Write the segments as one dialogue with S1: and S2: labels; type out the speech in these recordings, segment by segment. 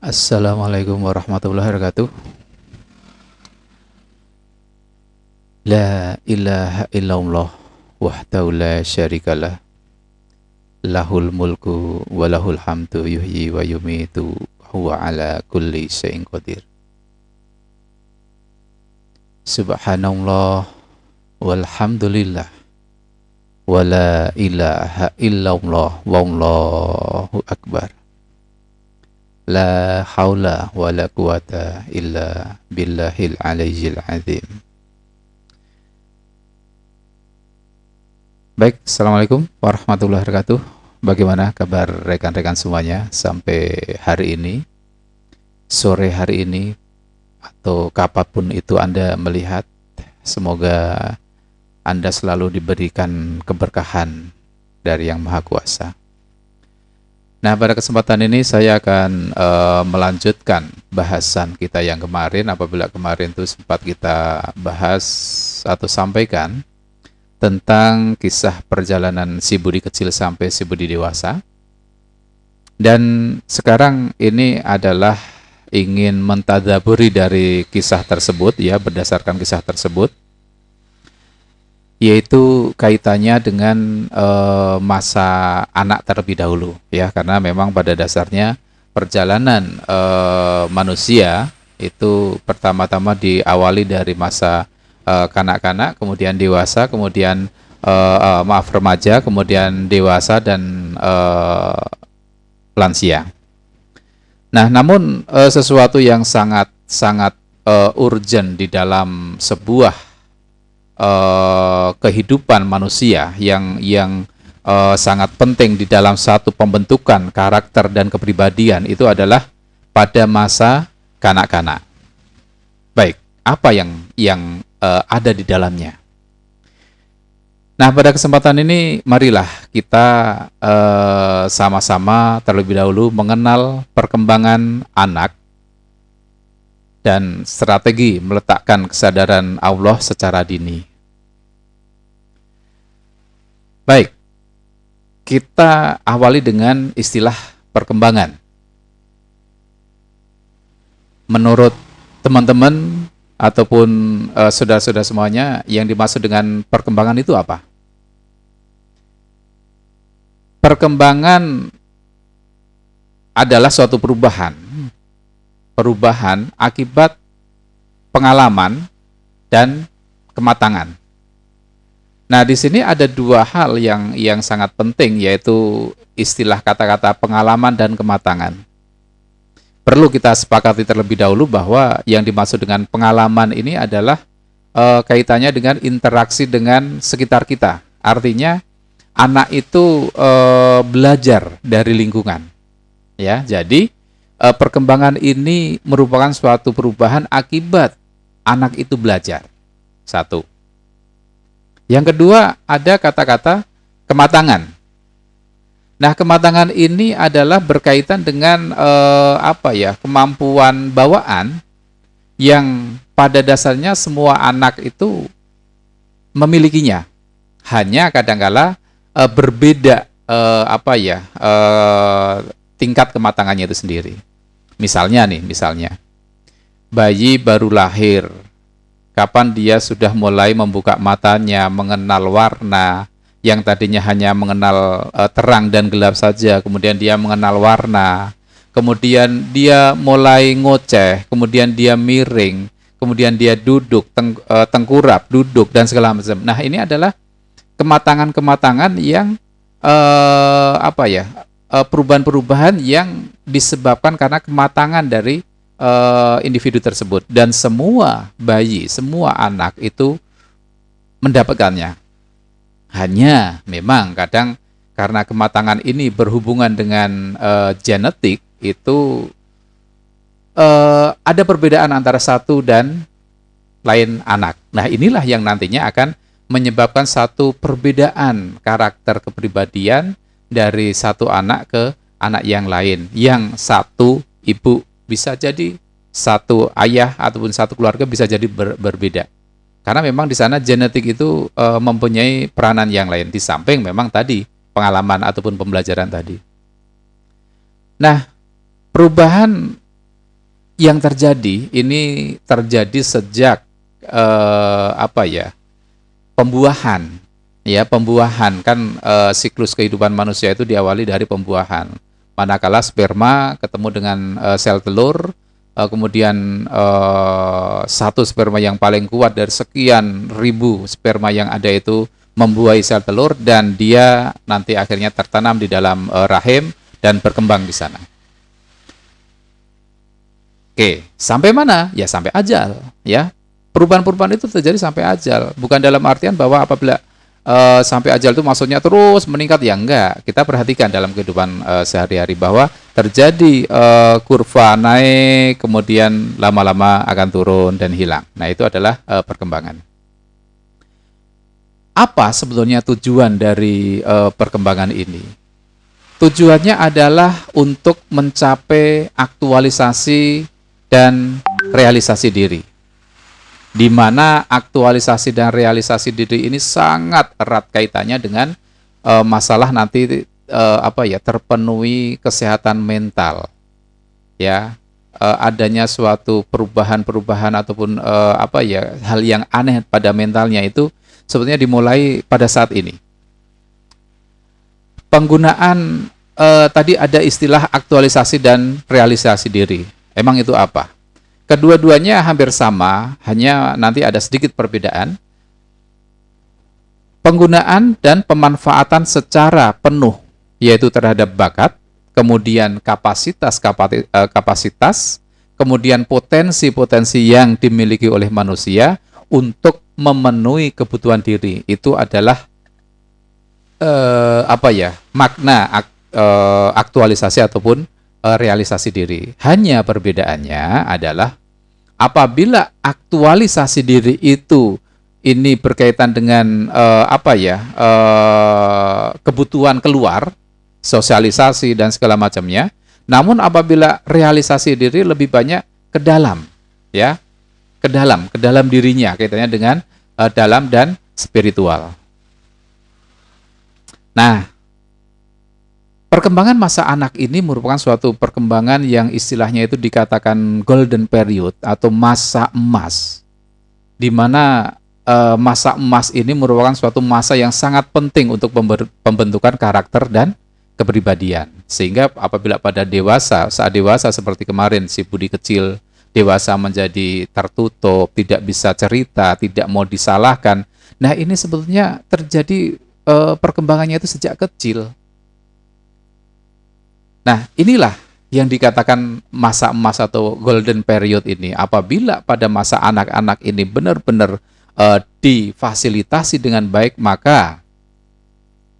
S1: Assalamualaikum warahmatullahi wabarakatuh. La ilaha illallah wahdahu la syarikalah. Lahul mulku wa lahul hamdu yuhyi wa yumitu huwa ala kulli syai'in qadir. Subhanallah walhamdulillah wa la ilaha illallah wallahu akbar. La haula wa la quwata illa billahil aliyyil azim. Baik, Assalamualaikum warahmatullahi wabarakatuh. Bagaimana kabar rekan-rekan semuanya sampai hari ini, sore hari ini, atau kapanpun itu Anda melihat? Semoga Anda selalu diberikan keberkahan dari Yang Maha Kuasa. Nah, pada kesempatan ini saya akan melanjutkan bahasan kita yang kemarin. Apabila kemarin itu sempat kita bahas atau sampaikan tentang kisah perjalanan si Budi kecil sampai si Budi dewasa. Dan sekarang ini adalah ingin mentadaburi dari kisah tersebut, ya, berdasarkan kisah tersebut, yaitu kaitannya dengan masa anak terlebih dahulu, ya, karena memang pada dasarnya perjalanan manusia itu pertama-tama diawali dari masa kanak-kanak, kemudian dewasa, kemudian remaja, kemudian dewasa dan lansia. Nah, namun sesuatu yang sangat urgent di dalam sebuah kehidupan manusia yang sangat penting di dalam satu pembentukan karakter dan kepribadian itu adalah pada masa kanak-kanak. Baik, apa yang ada di dalamnya? Nah, pada kesempatan ini marilah kita sama-sama terlebih dahulu mengenal perkembangan anak dan strategi meletakkan kesadaran Allah secara dini. Baik, kita awali dengan istilah perkembangan. Menurut teman-teman ataupun saudara-saudara semuanya, yang dimaksud dengan perkembangan itu apa? Perkembangan adalah suatu perubahan akibat pengalaman dan kematangan. Nah, di sini ada dua hal yang sangat penting, yaitu istilah kata-kata pengalaman dan kematangan. Perlu kita sepakati terlebih dahulu bahwa yang dimaksud dengan pengalaman ini adalah kaitannya dengan interaksi dengan sekitar kita. Artinya anak itu belajar dari lingkungan. Ya, jadi perkembangan ini merupakan suatu perubahan akibat anak itu belajar. Satu. Yang kedua, ada kata-kata kematangan. Nah, kematangan ini adalah berkaitan dengan kemampuan bawaan yang pada dasarnya semua anak itu memilikinya. Hanya kadangkala berbeda tingkat kematangannya itu sendiri. Misalnya bayi baru lahir, kapan dia sudah mulai membuka matanya, mengenal warna, yang tadinya hanya mengenal terang dan gelap saja, kemudian dia mengenal warna, kemudian dia mulai ngoceh, kemudian dia miring, kemudian dia duduk, tengkurap, duduk, dan segala macam. Nah, ini adalah kematangan-kematangan yang perubahan-perubahan yang disebabkan karena kematangan dari individu tersebut, dan semua bayi, semua anak itu mendapatkannya. Hanya memang kadang karena kematangan ini berhubungan dengan genetik, itu ada perbedaan antara satu dan lain anak. Nah, inilah yang nantinya akan menyebabkan satu perbedaan karakter kepribadian dari satu anak ke anak yang lain. Yang satu ibu bisa jadi, satu ayah ataupun satu keluarga bisa jadi berbeda. Karena memang di sana genetik itu mempunyai peranan yang lain, di samping memang tadi pengalaman ataupun pembelajaran tadi. Nah, perubahan yang terjadi ini terjadi sejak pembuahan. Ya, pembuahan kan siklus kehidupan manusia itu diawali dari pembuahan. Manakala sperma ketemu dengan sel telur, kemudian satu sperma yang paling kuat dari sekian ribu sperma yang ada itu membuahi sel telur, dan dia nanti akhirnya tertanam di dalam rahim dan berkembang di sana. Oke, sampai mana? Ya sampai ajal, ya. Perubahan-perubahan itu terjadi sampai ajal, bukan dalam artian bahwa apabila sampai ajal itu maksudnya terus meningkat, ya enggak. Kita perhatikan dalam kehidupan sehari-hari bahwa terjadi kurva naik, kemudian lama-lama akan turun dan hilang. Nah, itu adalah perkembangan. Apa sebetulnya tujuan dari perkembangan ini? Tujuannya adalah untuk mencapai aktualisasi dan realisasi diri, di mana aktualisasi dan realisasi diri ini sangat erat kaitannya dengan masalah nanti terpenuhi kesehatan mental, ya, adanya suatu perubahan-perubahan ataupun hal yang aneh pada mentalnya itu sebetulnya dimulai pada saat ini. Penggunaan tadi ada istilah aktualisasi dan realisasi diri. Emang itu apa? Kedua-duanya hampir sama, hanya nanti ada sedikit perbedaan. Penggunaan dan pemanfaatan secara penuh, yaitu terhadap bakat, kemudian kapasitas, kemudian potensi-potensi yang dimiliki oleh manusia untuk memenuhi kebutuhan diri. Itu adalah makna aktualisasi ataupun realisasi diri. Hanya perbedaannya adalah apabila aktualisasi diri itu ini berkaitan dengan kebutuhan keluar, sosialisasi dan segala macamnya. Namun apabila realisasi diri lebih banyak ke dalam, ya, ke dalam dirinya, kaitannya dengan dalam dan spiritual. Nah, perkembangan masa anak ini merupakan suatu perkembangan yang istilahnya itu dikatakan golden period atau masa emas, di mana masa emas ini merupakan suatu masa yang sangat penting untuk pembentukan karakter dan kepribadian. Sehingga apabila pada saat dewasa seperti kemarin si Budi kecil, dewasa menjadi tertutup, tidak bisa cerita, tidak mau disalahkan. Nah, ini sebetulnya terjadi perkembangannya itu sejak kecil. Nah, inilah yang dikatakan masa emas atau golden period ini. Apabila pada masa anak-anak ini benar-benar difasilitasi dengan baik, maka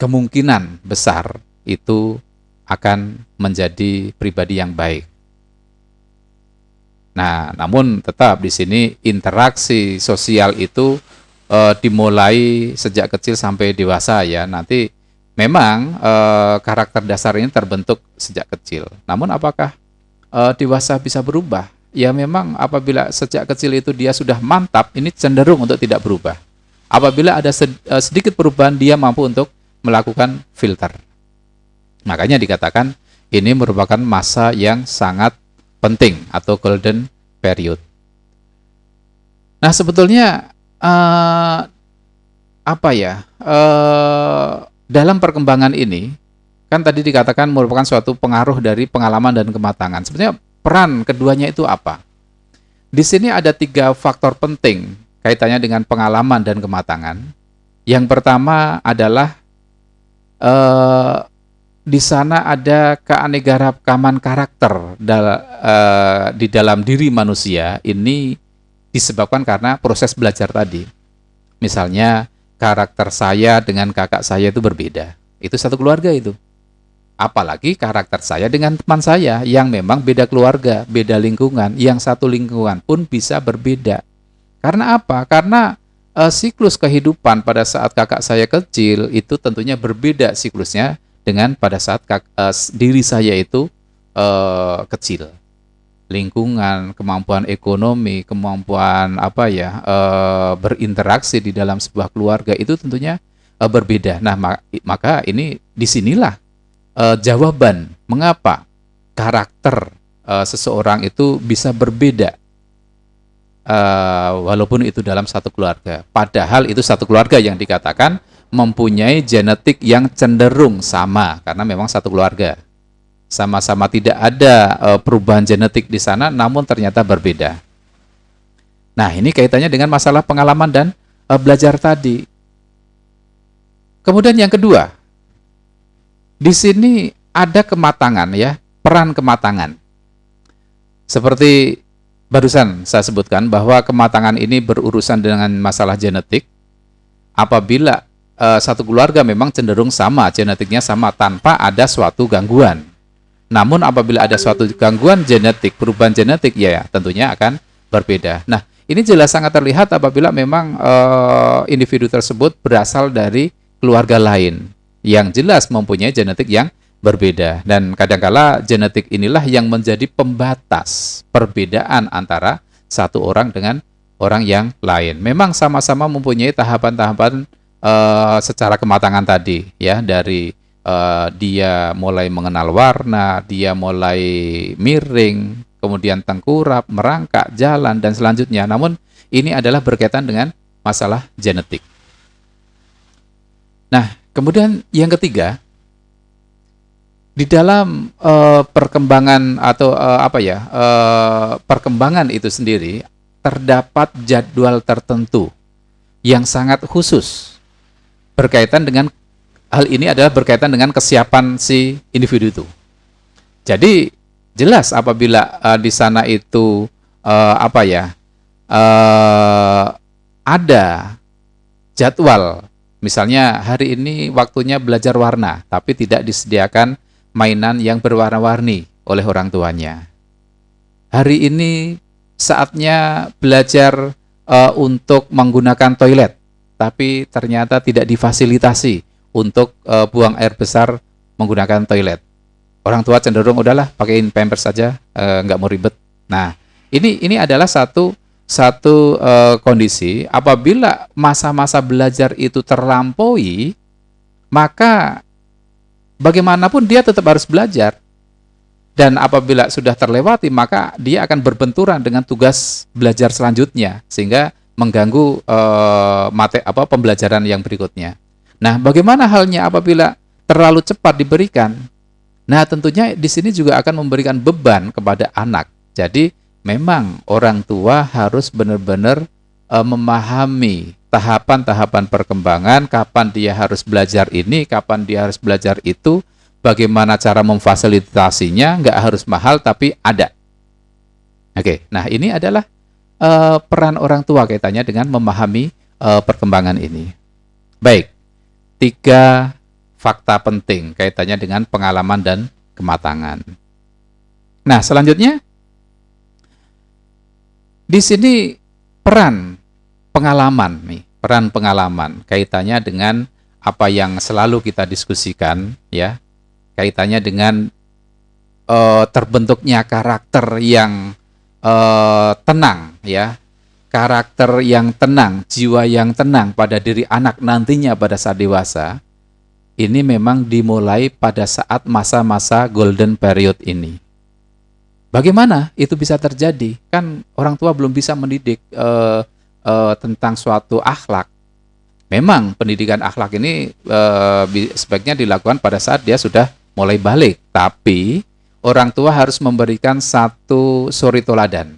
S1: kemungkinan besar itu akan menjadi pribadi yang baik. Nah, namun tetap di sini interaksi sosial itu dimulai sejak kecil sampai dewasa, ya. Nanti memang karakter dasar ini terbentuk sejak kecil. Namun apakah dewasa bisa berubah? Ya memang apabila sejak kecil itu dia sudah mantap, ini cenderung untuk tidak berubah. Apabila ada sedikit perubahan, dia mampu untuk melakukan filter. Makanya dikatakan ini merupakan masa yang sangat penting atau golden period. Nah, sebetulnya dalam perkembangan ini, kan tadi dikatakan merupakan suatu pengaruh dari pengalaman dan kematangan. Sebenarnya peran keduanya itu apa? Di sini ada 3 faktor penting kaitannya dengan pengalaman dan kematangan. Yang pertama adalah di sana ada keanekaragaman karakter di dalam diri manusia. Ini disebabkan karena proses belajar tadi. Misalnya karakter saya dengan kakak saya itu berbeda. Itu satu keluarga itu. Apalagi karakter saya dengan teman saya yang memang beda keluarga, beda lingkungan, yang satu lingkungan pun bisa berbeda. Karena apa? Karena siklus kehidupan pada saat kakak saya kecil itu tentunya berbeda siklusnya dengan pada saat diri saya itu kecil. Lingkungan, kemampuan ekonomi, kemampuan berinteraksi di dalam sebuah keluarga itu tentunya berbeda. Nah, maka ini disinilah jawaban mengapa karakter seseorang itu bisa berbeda, walaupun itu dalam satu keluarga. Padahal itu satu keluarga yang dikatakan mempunyai genetik yang cenderung sama, karena memang satu keluarga. Sama-sama tidak ada perubahan genetik di sana, namun ternyata berbeda. Nah, ini kaitannya dengan masalah pengalaman dan belajar tadi. Kemudian yang kedua, di sini ada kematangan ya, peran kematangan. Seperti barusan saya sebutkan bahwa kematangan ini berurusan dengan masalah genetik. Apabila satu keluarga memang cenderung sama, genetiknya sama tanpa ada suatu gangguan. Namun apabila ada suatu gangguan genetik, perubahan genetik, ya tentunya akan berbeda. Nah, ini jelas sangat terlihat apabila memang individu tersebut berasal dari keluarga lain yang jelas mempunyai genetik yang berbeda. Dan kadangkala genetik inilah yang menjadi pembatas perbedaan antara satu orang dengan orang yang lain. Memang sama-sama mempunyai tahapan-tahapan secara kematangan tadi, ya, dari dia mulai mengenal warna, dia mulai miring, kemudian tengkurap, merangkak, jalan, dan selanjutnya. Namun ini adalah berkaitan dengan masalah genetik. Nah, kemudian yang ketiga, di dalam perkembangan atau perkembangan itu sendiri terdapat jadwal tertentu yang sangat khusus berkaitan dengan hal ini adalah berkaitan dengan kesiapan si individu itu. Jadi jelas apabila di sana itu ada jadwal, misalnya hari ini waktunya belajar warna, tapi tidak disediakan mainan yang berwarna-warni oleh orang tuanya. Hari ini saatnya belajar untuk menggunakan toilet, tapi ternyata tidak difasilitasi untuk buang air besar menggunakan toilet. Orang tua cenderung udahlah pakaiin pampers saja, nggak mau ribet. Nah, ini adalah satu kondisi. Apabila masa-masa belajar itu terlampaui, maka bagaimanapun dia tetap harus belajar. Dan apabila sudah terlewati, maka dia akan berbenturan dengan tugas belajar selanjutnya, sehingga mengganggu pembelajaran yang berikutnya. Nah, bagaimana halnya apabila terlalu cepat diberikan? Nah, tentunya di sini juga akan memberikan beban kepada anak. Jadi, memang orang tua harus benar-benar memahami tahapan-tahapan perkembangan, kapan dia harus belajar ini, kapan dia harus belajar itu, bagaimana cara memfasilitasinya, nggak harus mahal tapi ada. Oke, nah ini adalah peran orang tua kaitannya dengan memahami perkembangan ini. Baik, 3 fakta penting kaitannya dengan pengalaman dan kematangan. Nah, selanjutnya di sini peran pengalaman nih, peran pengalaman kaitannya dengan apa yang selalu kita diskusikan, ya, kaitannya dengan terbentuknya karakter yang tenang, ya, karakter yang tenang, jiwa yang tenang pada diri anak nantinya pada saat dewasa. Ini memang dimulai pada saat masa-masa golden period ini. Bagaimana itu bisa terjadi? Kan orang tua belum bisa mendidik tentang suatu akhlak. Memang pendidikan akhlak ini sebaiknya dilakukan pada saat dia sudah mulai balik. Tapi orang tua harus memberikan satu suri toladan.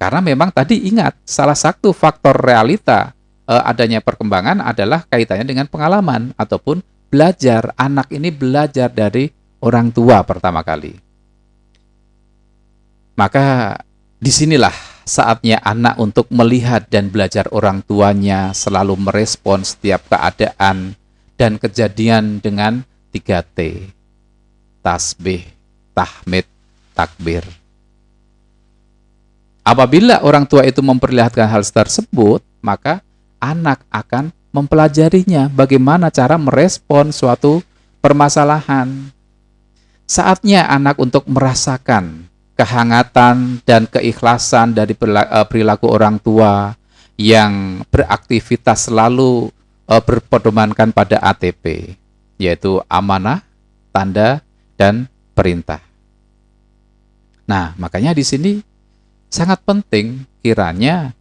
S1: Karena memang tadi ingat, salah satu faktor realita adanya perkembangan adalah kaitannya dengan pengalaman ataupun belajar. Anak ini belajar dari orang tua pertama kali. Maka disinilah saatnya anak untuk melihat dan belajar orang tuanya selalu merespon setiap keadaan dan kejadian dengan 3T. Tasbih, tahmid, takbir. Apabila orang tua itu memperlihatkan hal tersebut, maka anak akan mempelajarinya bagaimana cara merespon suatu permasalahan. Saatnya anak untuk merasakan kehangatan dan keikhlasan dari perilaku orang tua yang beraktivitas selalu berpedomankan pada ATP, yaitu amanah, tanda, dan perintah. Nah, makanya di sini sangat penting kiranya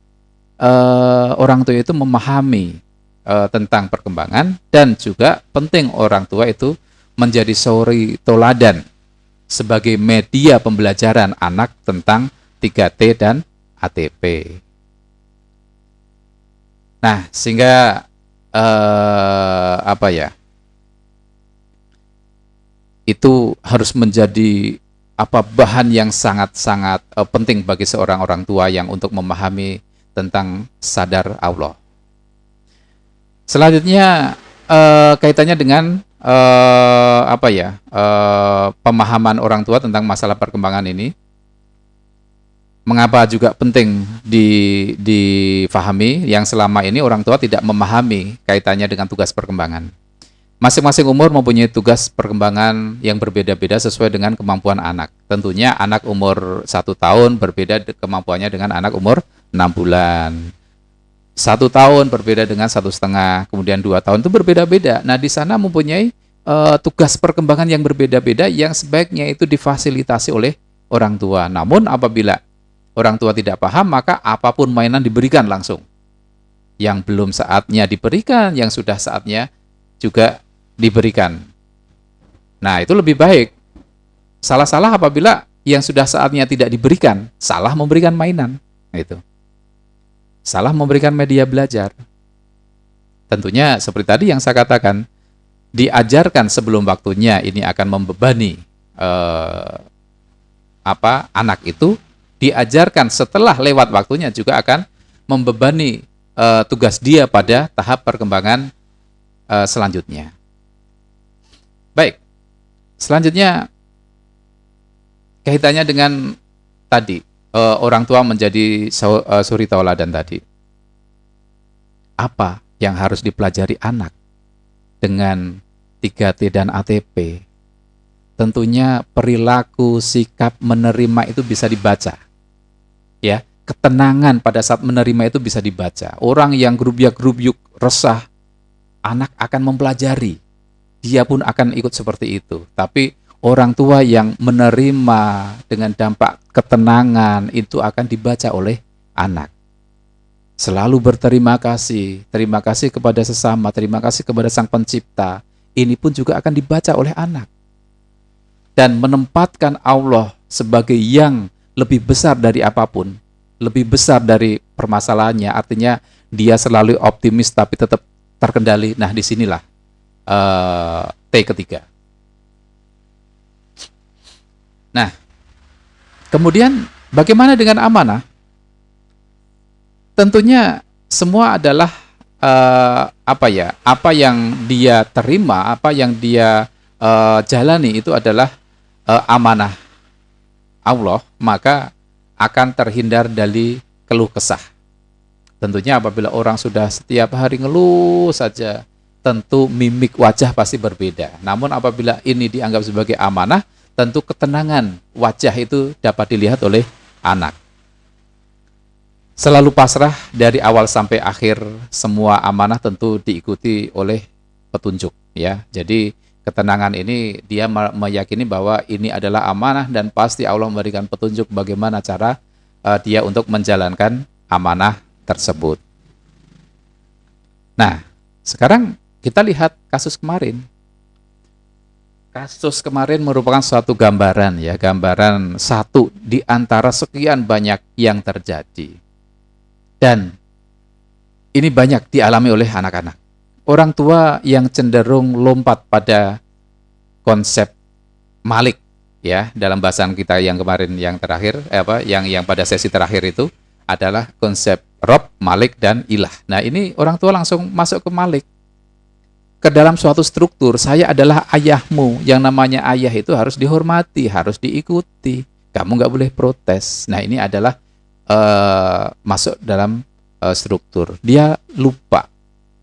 S1: orang tua itu memahami tentang perkembangan, dan juga penting orang tua itu menjadi suri toladan sebagai media pembelajaran anak tentang 3T dan ATP. Nah, sehingga itu harus menjadi bahan yang sangat-sangat penting bagi seorang orang tua yang untuk memahami tentang sadar Allah. Selanjutnya kaitannya dengan pemahaman orang tua tentang masalah perkembangan ini. Mengapa juga penting difahami yang selama ini orang tua tidak memahami kaitannya dengan tugas perkembangan. Masing-masing umur mempunyai tugas perkembangan yang berbeda-beda sesuai dengan kemampuan anak. Tentunya anak umur 1 tahun berbeda kemampuannya dengan anak umur 6 bulan. 1 tahun berbeda dengan 1,5, kemudian 2 tahun itu berbeda-beda. Nah, di sana mempunyai tugas perkembangan yang berbeda-beda yang sebaiknya itu difasilitasi oleh orang tua. Namun apabila orang tua tidak paham, maka apapun mainan diberikan langsung. Yang belum saatnya diberikan, yang sudah saatnya juga diberikan. Nah, itu lebih baik. Salah-salah apabila yang sudah saatnya tidak diberikan, salah memberikan mainan. Itu. Salah memberikan media belajar. Tentunya seperti tadi yang saya katakan, diajarkan sebelum waktunya ini akan membebani anak itu, diajarkan setelah lewat waktunya juga akan membebani tugas dia pada tahap perkembangan selanjutnya. Baik, selanjutnya kaitannya dengan tadi, orang tua menjadi suri tauladan tadi. Apa yang harus dipelajari anak dengan 3T dan ATP? Tentunya perilaku, sikap, menerima itu bisa dibaca. Ya, ketenangan pada saat menerima itu bisa dibaca. Orang yang gerubyuk-gerubyuk, resah, anak akan mempelajari. Dia pun akan ikut seperti itu. Tapi orang tua yang menerima dengan dampak ketenangan itu akan dibaca oleh anak. Selalu berterima kasih. Terima kasih kepada sesama, terima kasih kepada Sang Pencipta. Ini pun juga akan dibaca oleh anak. Dan menempatkan Allah sebagai yang lebih besar dari apapun, lebih besar dari permasalahannya, artinya dia selalu optimis tapi tetap terkendali. Nah, disinilah T ketiga. Nah, kemudian bagaimana dengan amanah? Tentunya semua adalah apa yang dia terima, apa yang dia jalani itu adalah amanah Allah, maka akan terhindar dari keluh kesah. Tentunya apabila orang sudah setiap hari ngeluh saja, tentu mimik wajah pasti berbeda. Namun apabila ini dianggap sebagai amanah, tentu ketenangan wajah itu dapat dilihat oleh anak. Selalu pasrah dari awal sampai akhir, semua amanah tentu diikuti oleh petunjuk, ya. Jadi ketenangan ini dia meyakini bahwa ini adalah amanah dan pasti Allah memberikan petunjuk bagaimana cara dia untuk menjalankan amanah tersebut. Nah, sekarang kita lihat kasus kemarin. Kasus kemarin merupakan suatu gambaran, ya, gambaran satu di antara sekian banyak yang terjadi. Dan ini banyak dialami oleh anak-anak. Orang tua yang cenderung lompat pada konsep malik, ya, dalam bahasan kita yang kemarin yang terakhir, yang pada sesi terakhir itu adalah konsep Rob, Malik, dan Ilah. Nah, ini orang tua langsung masuk ke Malik. Ke dalam suatu struktur, saya adalah ayahmu. Yang namanya ayah itu harus dihormati, harus diikuti. Kamu nggak boleh protes. Nah, ini adalah masuk dalam struktur. Dia lupa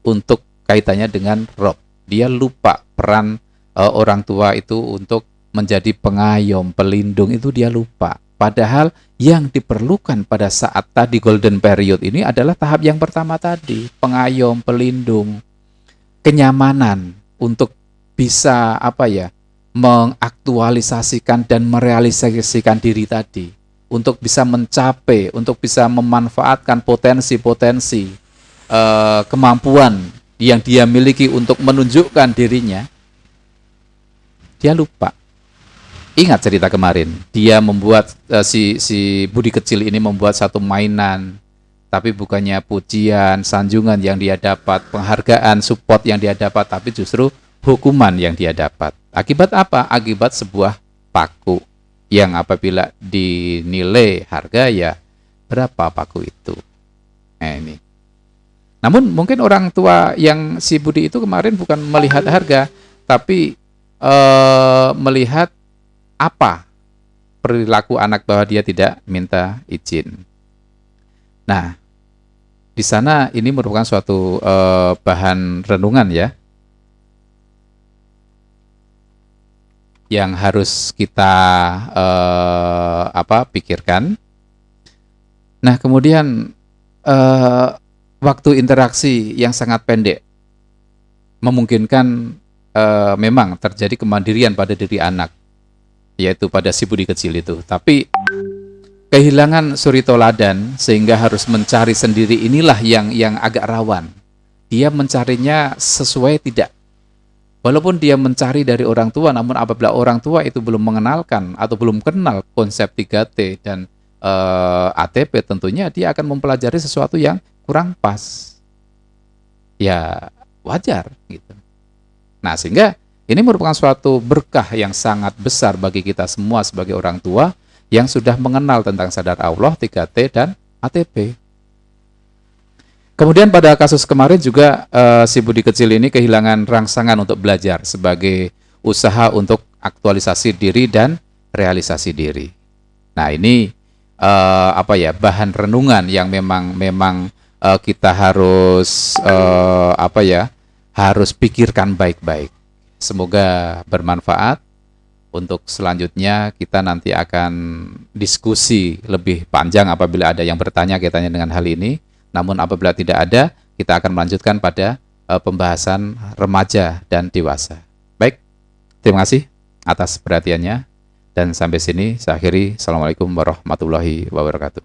S1: untuk kaitannya dengan Rob. Dia lupa peran orang tua itu untuk menjadi pengayom, pelindung, itu dia lupa. Padahal yang diperlukan pada saat tadi golden period ini adalah tahap yang pertama tadi, pengayom, pelindung, kenyamanan untuk bisa mengaktualisasikan dan merealisasikan diri tadi, untuk bisa mencapai, untuk bisa memanfaatkan potensi-potensi kemampuan yang dia miliki untuk menunjukkan dirinya, dia lupa. Ingat cerita kemarin, dia membuat si Budi kecil ini membuat satu mainan, tapi bukannya pujian, sanjungan yang dia dapat, penghargaan, support yang dia dapat, tapi justru hukuman yang dia dapat. Akibat apa? Akibat sebuah paku yang apabila dinilai harga, ya berapa paku itu. Nah, ini. Namun mungkin orang tua yang si Budi itu kemarin bukan melihat harga, tapi melihat apa perilaku anak bahwa dia tidak minta izin. Nah, di sana ini merupakan suatu bahan renungan ya, yang harus kita pikirkan. Nah, kemudian waktu interaksi yang sangat pendek memungkinkan memang terjadi kemandirian pada diri anak, yaitu pada si Budi kecil itu. Tapi kehilangan suri toladan sehingga harus mencari sendiri, inilah yang agak rawan. Dia mencarinya sesuai tidak. Walaupun dia mencari dari orang tua, namun apabila orang tua itu belum mengenalkan atau belum kenal konsep 3T dan ATP, tentunya dia akan mempelajari sesuatu yang kurang pas. Ya, wajar gitu. Nah, sehingga ini merupakan suatu berkah yang sangat besar bagi kita semua sebagai orang tua yang sudah mengenal tentang sadar Allah, 3T, dan ATP. Kemudian pada kasus kemarin juga si Budi kecil ini kehilangan rangsangan untuk belajar sebagai usaha untuk aktualisasi diri dan realisasi diri. Nah, ini bahan renungan yang memang kita harus harus pikirkan baik-baik. Semoga bermanfaat. Untuk selanjutnya kita nanti akan diskusi lebih panjang apabila ada yang bertanya kaitannya dengan hal ini. Namun apabila tidak ada, kita akan melanjutkan pada pembahasan remaja dan dewasa. Baik, terima kasih atas perhatiannya. Dan sampai sini saya akhiri. Assalamualaikum warahmatullahi wabarakatuh.